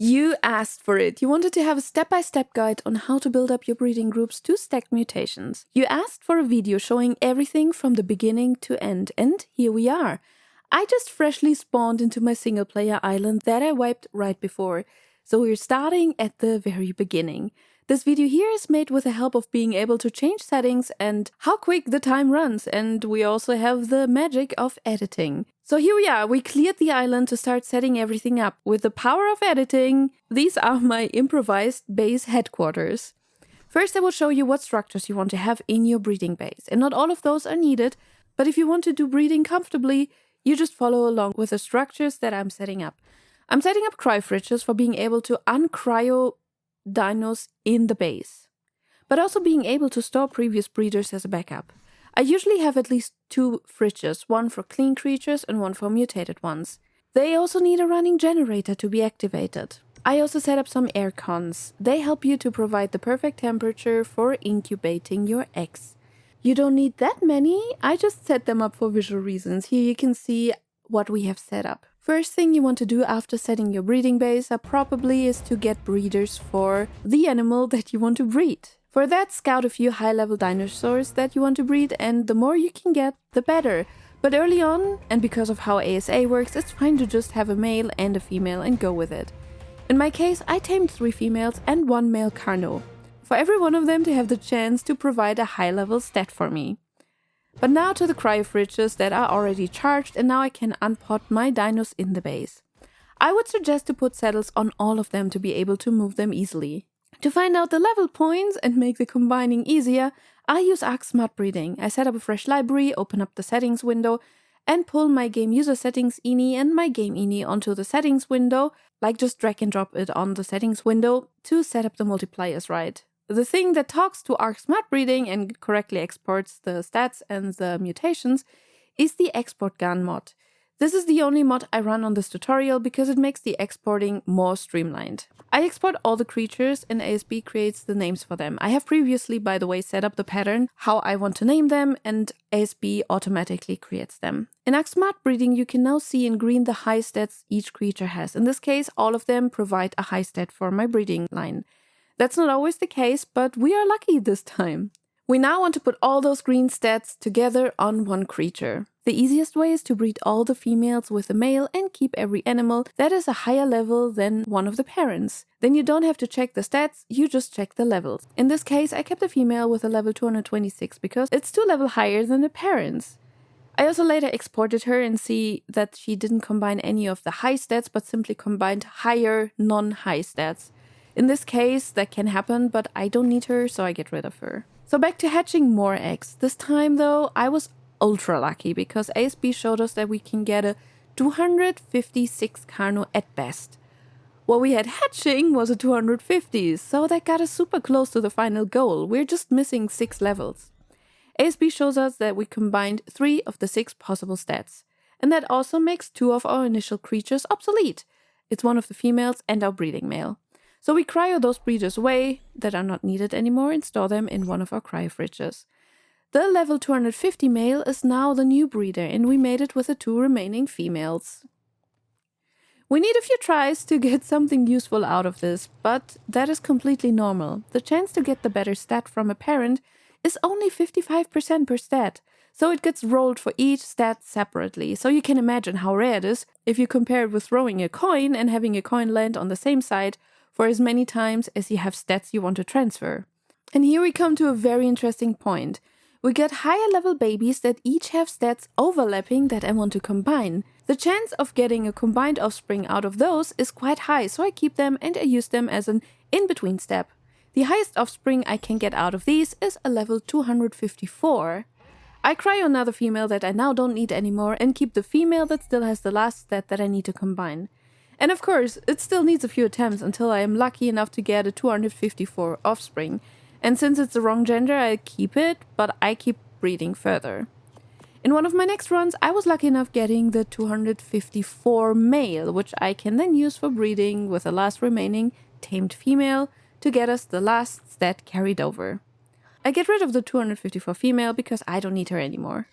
You asked for it. You wanted to have a step-by-step guide on how to build up your breeding groups to stack mutations. You asked for a video showing everything from the beginning to end, and here we are. I just freshly spawned into my single-player island that I wiped right before, so we're starting at the very beginning. This video here is made with the help of being able to change settings and how quick the time runs, and we also have the magic of editing. So here we are, we cleared the island to start setting everything up. With the power of editing, these are my improvised base headquarters. First I will show you what structures you want to have in your breeding base, and not all of those are needed, but if you want to do breeding comfortably, you just follow along with the structures that I'm setting up. I'm setting up cryo fridges for being able to uncryo dinos in the base, but also being able to store previous breeders as a backup. I usually have at least 2 fridges, one for clean creatures and one for mutated ones. They also need a running generator to be activated. I also set up some air cons. They help you to provide the perfect temperature for incubating your eggs. You don't need that many, I just set them up for visual reasons. Here you can see what we have set up. First thing you want to do after setting your breeding base up probably is to get breeders for the animal that you want to breed. For that, scout a few high-level dinosaurs that you want to breed, and the more you can get, the better. But early on, and because of how ASA works, it's fine to just have a male and a female and go with it. In my case, I tamed 3 females and 1 male Carno, for every one of them to have the chance to provide a high-level stat for me. But now to the cryo fridges that are already charged, and now I can unpod my dinos in the base. I would suggest to put saddles on all of them to be able to move them easily. To find out the level points and make the combining easier, I use ARK Smart Breeding. I set up a fresh library, open up the settings window, and pull my game user settings ini and my game ini onto the settings window, like just drag and drop it on the settings window to set up the multipliers right. The thing that talks to ARK Smart Breeding and correctly exports the stats and the mutations is the export gun mod. This is the only mod I run on this tutorial because it makes the exporting more streamlined. I export all the creatures and ASB creates the names for them. I have previously, by the way, set up the pattern how I want to name them, and ASB automatically creates them. In ARK Smart Breeding you can now see in green the high stats each creature has. In this case, all of them provide a high stat for my breeding line. That's not always the case, but we are lucky this time. We now want to put all those green stats together on one creature. The easiest way is to breed all the females with a male and keep every animal that is a higher level than one of the parents. Then you don't have to check the stats, you just check the levels. In this case, I kept a female with a level 226 because it's 2 levels higher than the parents. I also later exported her and see that she didn't combine any of the high stats, but simply combined higher non-high stats. In this case, that can happen, but I don't need her, so I get rid of her. So back to hatching more eggs. This time, though, I was ultra lucky because ASB showed us that we can get a 256 Carno at best. What we had hatching was a 250, so that got us super close to the final goal. We're just missing 6 levels. ASB shows us that we combined 3 of the 6 possible stats. And that also makes 2 of our initial creatures obsolete. It's one of the females and our breeding male. So we cryo those breeders away that are not needed anymore and store them in one of our cryo fridges. The level 250 male is now the new breeder, and we made it with the 2 remaining females. We need a few tries to get something useful out of this, but that is completely normal. The chance to get the better stat from a parent is only 55% per stat, so it gets rolled for each stat separately. So you can imagine how rare it is if you compare it with throwing a coin and having a coin land on the same side for as many times as you have stats you want to transfer. And here we come to a very interesting point. We get higher level babies that each have stats overlapping that I want to combine. The chance of getting a combined offspring out of those is quite high, so I keep them and I use them as an in-between step. The highest offspring I can get out of these is a level 254. I cryo another female that I now don't need anymore and keep the female that still has the last stat that I need to combine. And of course, it still needs a few attempts until I am lucky enough to get a 254 offspring. And since it's the wrong gender, I keep it, but I keep breeding further. In one of my next runs, I was lucky enough getting the 254 male, which I can then use for breeding with the last remaining tamed female to get us the last stat carried over. I get rid of the 254 female because I don't need her anymore.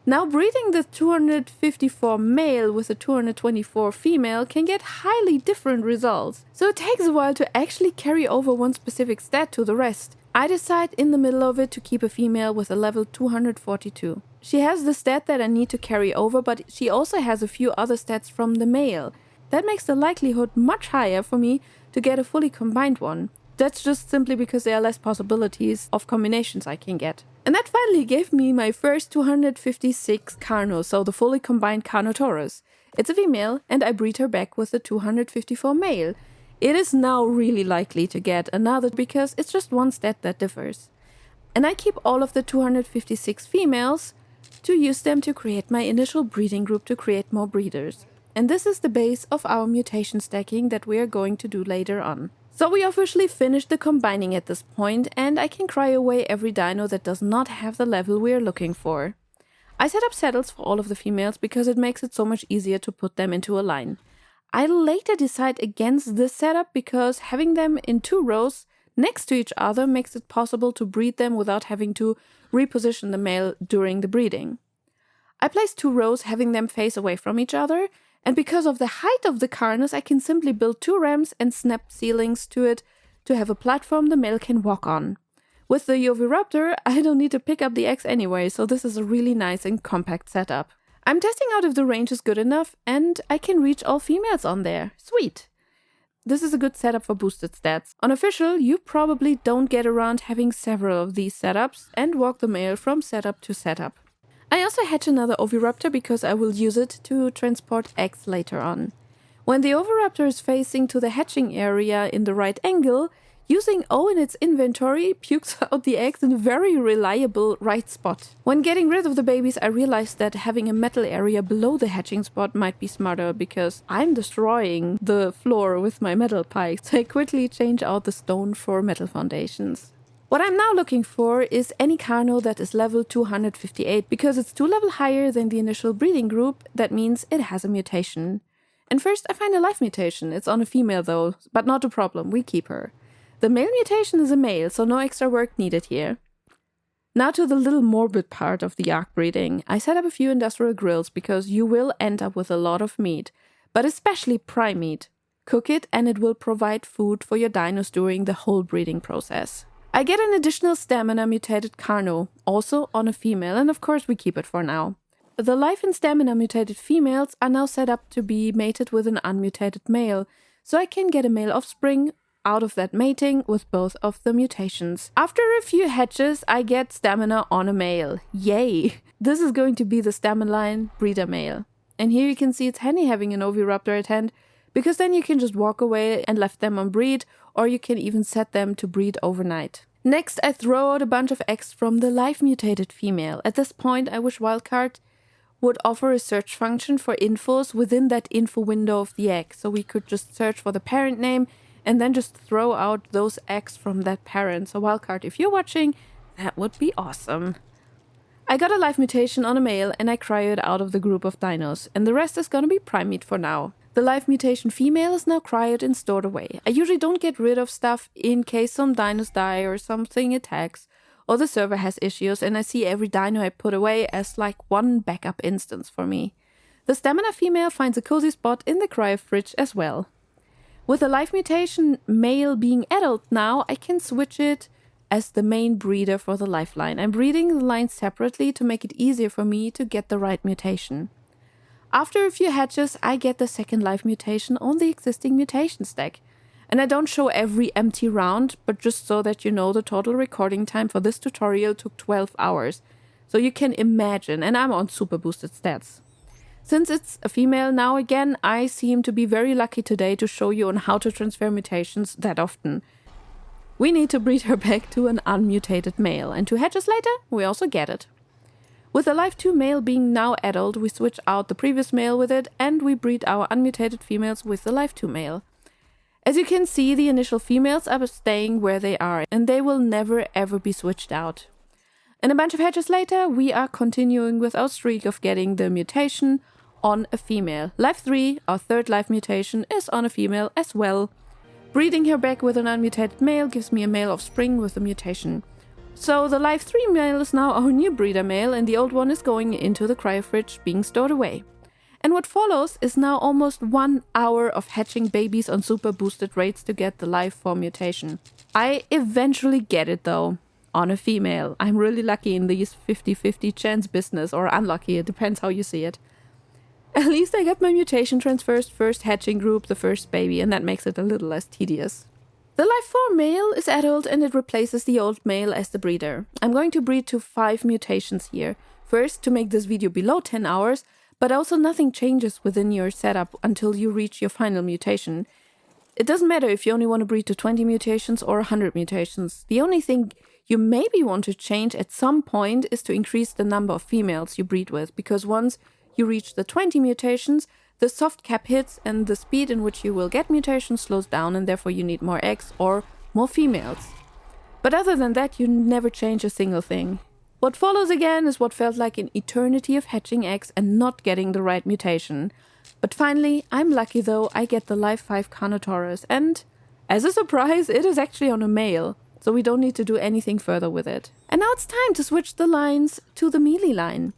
Now, breeding the 254 male with the 224 female can get highly different results, so it takes a while to actually carry over one specific stat to the rest. I decide in the middle of it to keep a female with a level 242. She has the stat that I need to carry over, but she also has a few other stats from the male. That makes the likelihood much higher for me to get a fully combined one. That's just simply because there are less possibilities of combinations I can get. And that finally gave me my first 256 Carno, so the fully combined Carnotaurus. It's a female, and I breed her back with the 254 male. It is now really likely to get another because it's just one stat that differs. And I keep all of the 256 females to use them to create my initial breeding group to create more breeders. And this is the base of our mutation stacking that we are going to do later on. So we officially finished the combining at this point, and I can cry away every dino that does not have the level we are looking for. I set up saddles for all of the females because it makes it so much easier to put them into a line. I later decide against this setup because having them in 2 rows next to each other makes it possible to breed them without having to reposition the male during the breeding. I place 2 rows having them face away from each other, and because of the height of the Carnus, I can simply build 2 ramps and snap ceilings to it to have a platform the male can walk on. With the Oviraptor, I don't need to pick up the eggs anyway, so this is a really nice and compact setup. I'm testing out if the range is good enough, and I can reach all females on there. Sweet! This is a good setup for boosted stats. On official, you probably don't get around having several of these setups and walk the male from setup to setup. I also hatch another Oviraptor because I will use it to transport eggs later on. When the Oviraptor is facing to the hatching area in the right angle, using O in its inventory pukes out the eggs in a very reliable right spot. When getting rid of the babies, I realized that having a metal area below the hatching spot might be smarter because I'm destroying the floor with my metal pikes. So I quickly change out the stone for metal foundations. What I'm now looking for is any Carno that is level 258 because it's 2 levels higher than the initial breeding group. That means it has a mutation. And first I find a life mutation. It's on a female though, but not a problem, we keep her. The male mutation is a male, so no extra work needed here. Now to the little morbid part of the ARK breeding. I set up a few industrial grills because you will end up with a lot of meat, but especially prime meat. Cook it and it will provide food for your dinos during the whole breeding process. I get an additional stamina mutated Carno, also on a female, and of course we keep it for now. The life and stamina mutated females are now set up to be mated with an unmutated male, so I can get a male offspring out of that mating with both of the mutations. After a few hatches, I get stamina on a male. Yay! This is going to be the stamina line breeder male. And here you can see it's handy having an Oviraptor at hand, because then you can just walk away and left them on breed, or you can even set them to breed overnight. Next, I throw out a bunch of eggs from the live mutated female. At this point, I wish Wildcard would offer a search function for infos within that info window of the egg, so we could just search for the parent name and then just throw out those eggs from that parent. So Wildcard, if you're watching, that would be awesome. I got a live mutation on a male and I cryo it out of the group of dinos, and the rest is gonna be prime meat for now. The live mutation female is now cryoed and stored away. I usually don't get rid of stuff in case some dinos die or something attacks, or the server has issues, and I see every dino I put away as like one backup instance for me. The stamina female finds a cozy spot in the cryo fridge as well. With the live mutation male being adult now, I can switch it as the main breeder for the lifeline. I'm breeding the line separately to make it easier for me to get the right mutation. After a few hatches, I get the second live mutation on the existing mutation stack. And I don't show every empty round, but just so that you know, the total recording time for this tutorial took 12 hours. So you can imagine, and I'm on super boosted stats. Since it's a female now again, I seem to be very lucky today to show you on how to transfer mutations that often. We need to breed her back to an unmutated male, and 2 hatches later, we also get it. With the live 2 male being now adult, we switch out the previous male with it, and we breed our unmutated females with the live 2 male. As you can see, the initial females are staying where they are, and they will never ever be switched out. And a bunch of hatches later, we are continuing with our streak of getting the mutation on a female. Live 3, our third live mutation, is on a female as well. Breeding her back with an unmutated male gives me a male offspring with a mutation. So the live 3 male is now our new breeder male, and the old one is going into the cryo fridge being stored away. And what follows is now almost 1 hour of hatching babies on super boosted rates to get the live 4 mutation. I eventually get it though, on a female. I'm really lucky in these 50-50 chance business, or unlucky, it depends how you see it. At least I got my mutation transfers first hatching group, the first baby, and that makes it a little less tedious. The live 4 male is adult and it replaces the old male as the breeder. I'm going to breed to 5 mutations here. First, to make this video below 10 hours, but also nothing changes within your setup until you reach your final mutation. It doesn't matter if you only want to breed to 20 mutations or 100 mutations. The only thing you maybe want to change at some point is to increase the number of females you breed with, because once you reach the 20 mutations, the soft cap hits and the speed in which you will get mutations slows down, and therefore you need more eggs or more females. But other than that, you never change a single thing. What follows again is what felt like an eternity of hatching eggs and not getting the right mutation. But finally, I'm lucky though, I get the live 5 Carnotaurus, and as a surprise, it is actually on a male, so we don't need to do anything further with it. And now it's time to switch the lines to the melee line.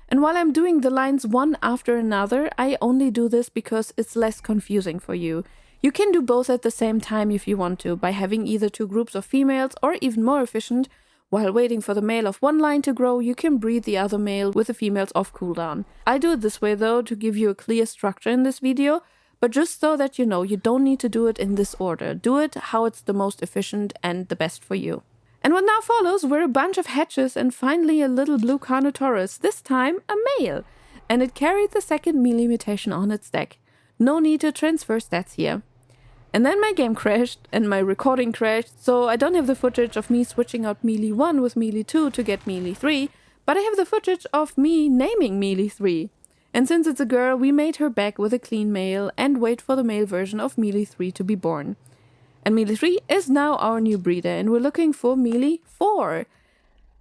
And while I'm doing the lines one after another, I only do this because it's less confusing for you. You can do both at the same time if you want to, by having either 2 groups of females, or even more efficient, while waiting for the male of one line to grow, you can breed the other male with the females off cooldown. I do it this way though to give you a clear structure in this video, but just so that you know, you don't need to do it in this order. Do it how it's the most efficient and the best for you. And what now follows were a bunch of hatches and finally a little blue Carnotaurus, this time a male. And it carried the second melee mutation on its deck. No need to transfer stats here. And then my game crashed and my recording crashed, so I don't have the footage of me switching out melee 1 with melee 2 to get melee 3, but I have the footage of me naming melee 3. And since it's a girl, we made her back with a clean male and wait for the male version of melee 3 to be born. And melee 3 is now our new breeder, and we're looking for melee 4.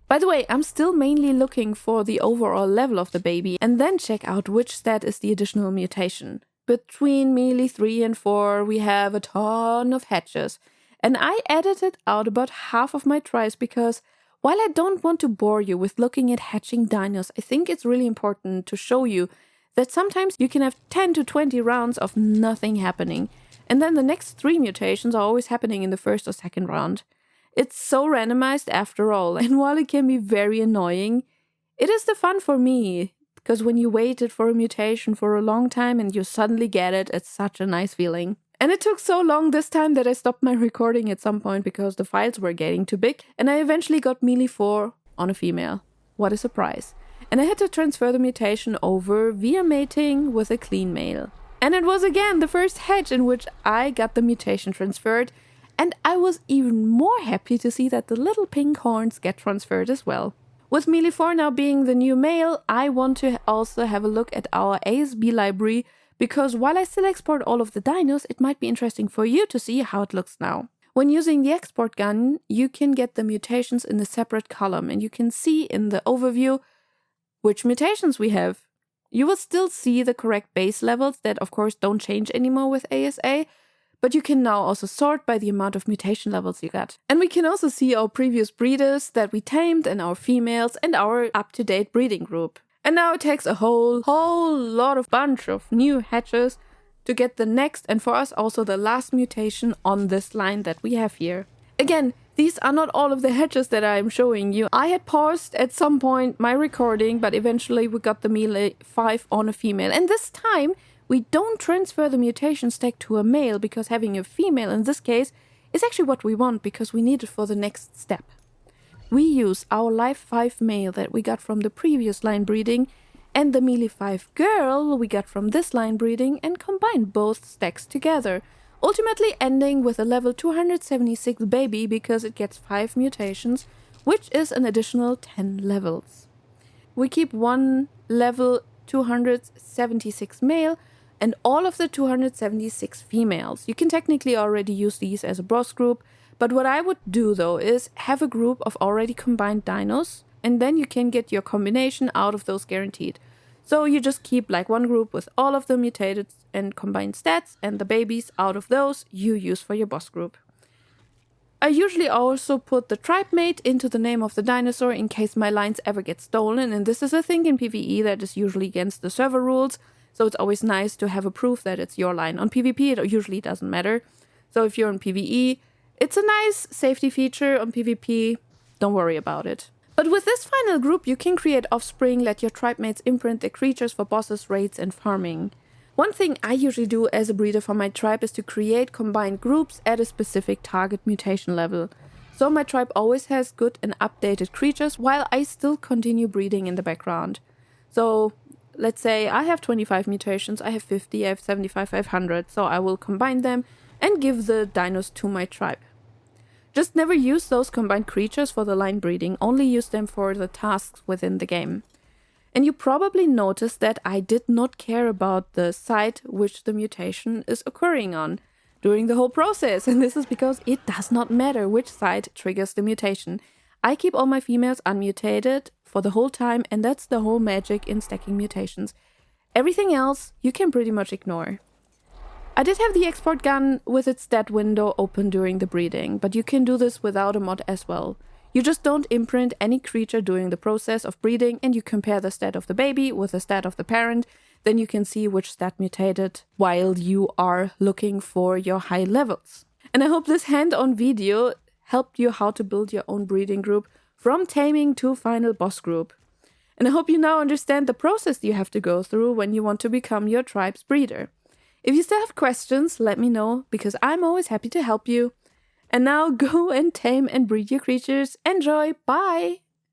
By the way, I'm still mainly looking for the overall level of the baby, and then check out which stat is the additional mutation. Between melee 3 and 4, we have a ton of hatches, and I edited out about half of my tries because while I don't want to bore you with looking at hatching dinos, I think it's really important to show you that sometimes you can have 10 to 20 rounds of nothing happening. And then the next 3 mutations are always happening in the first or second round. It's so randomized after all, and while it can be very annoying, it is the fun for me, because when you waited for a mutation for a long time and you suddenly get it, it's such a nice feeling. And it took so long this time that I stopped my recording at some point because the files were getting too big, and I eventually got melee 4 on a female. What a surprise. And I had to transfer the mutation over via mating with a clean male. And it was again the first hatch in which I got the mutation transferred, and I was even more happy to see that the little pink horns get transferred as well. With melee 4 now being the new male, I want to also have a look at our ASB library, because while I still export all of the dinos, it might be interesting for you to see how it looks now. When using the export gun, you can get the mutations in a separate column, and you can see in the overview which mutations we have. You will still see the correct base levels that of course don't change anymore with ASA, but you can now also sort by the amount of mutation levels you got. And we can also see our previous breeders that we tamed and our females and our up-to-date breeding group. And now it takes a whole lot of bunch of new hatches to get the next, and for us also the last mutation on this line that we have here. Again, these are not all of the hatches that I'm showing you. I had paused at some point my recording, but eventually we got the melee 5 on a female. And this time, we don't transfer the mutation stack to a male, because having a female in this case is actually what we want, because we need it for the next step. We use our live 5 male that we got from the previous line breeding and the melee 5 girl we got from this line breeding and combine both stacks together, ultimately ending with a level 276 baby because it gets 5 mutations, which is an additional 10 levels. We keep one level 276 male and all of the 276 females. You can technically already use these as a boss group, but what I would do though is have a group of already combined dinos, and then you can get your combination out of those guaranteed. So you just keep like one group with all of the mutated and combined stats, and the babies out of those you use for your boss group. I usually also put the tribe mate into the name of the dinosaur in case my lines ever get stolen, and this is a thing in PvE that is usually against the server rules, so it's always nice to have a proof that it's your line. On PvP it usually doesn't matter, so if you're on PvE, it's a nice safety feature. On PvP, don't worry about it. But with this final group, you can create offspring, let your tribe mates imprint their creatures for bosses, raids, and farming. One thing I usually do as a breeder for my tribe is to create combined groups at a specific target mutation level. So my tribe always has good and updated creatures while I still continue breeding in the background. So let's say I have 25 mutations, I have 50, I have 75, 500, so I will combine them and give the dinos to my tribe. Just never use those combined creatures for the line breeding, only use them for the tasks within the game. And you probably noticed that I did not care about the site which the mutation is occurring on during the whole process. And this is because it does not matter which site triggers the mutation. I keep all my females unmutated for the whole time, and that's the whole magic in stacking mutations. Everything else you can pretty much ignore. I did have the export gun with its stat window open during the breeding, but you can do this without a mod as well. You just don't imprint any creature during the process of breeding, and you compare the stat of the baby with the stat of the parent. Then you can see which stat mutated while you are looking for your high levels. And I hope this hand-on video helped you how to build your own breeding group from taming to final boss group. And I hope you now understand the process you have to go through when you want to become your tribe's breeder. If you still have questions, let me know, because I'm always happy to help you. And now go and tame and breed your creatures. Enjoy! Bye!